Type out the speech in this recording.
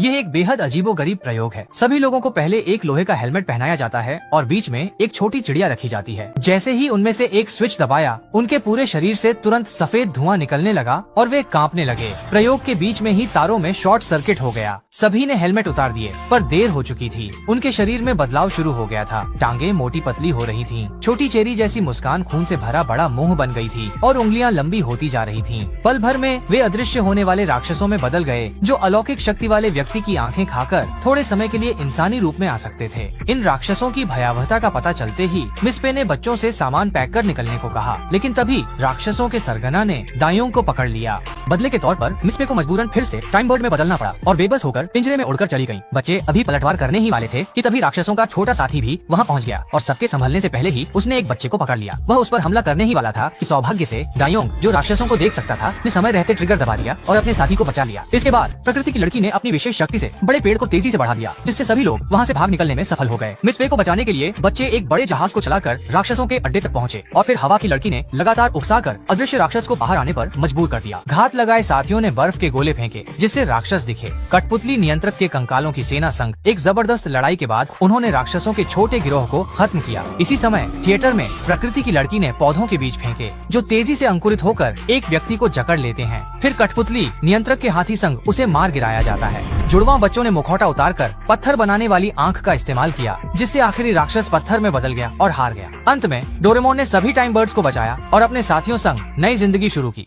यह एक बेहद अजीबोगरीब प्रयोग है। सभी लोगों को पहले एक लोहे का हेलमेट पहनाया जाता है और बीच में एक छोटी चिड़िया रखी जाती है। जैसे ही उनमें से एक स्विच दबाया, उनके पूरे शरीर से तुरंत सफेद धुआं निकलने लगा और वे कांपने लगे। प्रयोग के बीच में ही तारों में शॉर्ट सर्किट हो गया। सभी ने हेलमेट उतार दिए, पर देर हो चुकी थी। उनके शरीर में बदलाव शुरू हो गया था। टांगे मोटी पतली हो रही थीं। छोटी चेरी जैसी मुस्कान खून से भरा बड़ा मुंह बन गई थी और उंगलियां लंबी होती जा रही थीं। पल भर में वे अदृश्य होने वाले राक्षसों में बदल गए, जो अलौकिक शक्ति वाले व्यक्ति की आंखें खाकर थोड़े समय के लिए इंसानी रूप में आ सकते थे। इन राक्षसों की भयावहता का पता चलते ही मिस पे ने बच्चों से सामान पैक कर निकलने को कहा, लेकिन तभी राक्षसों के सरगना ने दायोंग को पकड़ लिया। बदले के तौर पर मिस पे को मजबूरन फिर से टाइम बर्ड में बदलना पड़ा और बेबस होकर पिंजरे में उड़कर चली गईं। बच्चे अभी पलटवार करने ही वाले थे कि तभी राक्षसों का छोटा साथी भी वहां पहुंच गया और सबके संभलने से पहले ही उसने एक बच्चे को पकड़ लिया। वह उस पर हमला करने ही वाला था कि सौभाग्य से दायोंग, जो राक्षसों को देख सकता था, ने समय रहते ट्रिगर दबा दिया और अपने साथी को बचा लिया। इसके बाद प्रकृति की लड़की ने अपनी विशेष शक्ति से बड़े पेड़ को तेजी से बढ़ा दिया, जिससे सभी लोग वहां से भाग निकलने में सफल हो गए। मिस पे को बचाने के लिए बच्चे एक बड़े जहाज को चलाकर राक्षसों के अड्डे तक पहुंचे और फिर हवा की लड़की ने लगातार उकसाकर अदृश्य राक्षस को बाहर आने पर मजबूर कर दिया। घात लगाए साथियों ने बर्फ के गोले फेंके, जिससे राक्षस दिखे। कठपुतली नियंत्रक के कंकालों की सेना संग एक जबरदस्त लड़ाई के बाद उन्होंने राक्षसों के छोटे गिरोह को खत्म किया। इसी समय थिएटर में प्रकृति की लड़की ने पौधों के बीज फेंके, जो तेजी से अंकुरित होकर एक व्यक्ति को जकड़ लेते हैं। फिर कठपुतली नियंत्रक के हाथी संग उसे मार गिराया जाता है। जुड़वा बच्चों ने मुखौटा उतारकर पत्थर बनाने वाली आंख का इस्तेमाल किया, जिससे आखिरी राक्षस पत्थर में बदल गया और हार गया। अंत में डोरेमोन ने सभी टाइम बर्ड्स को बचाया और अपने साथियों संग नई जिंदगी शुरू की।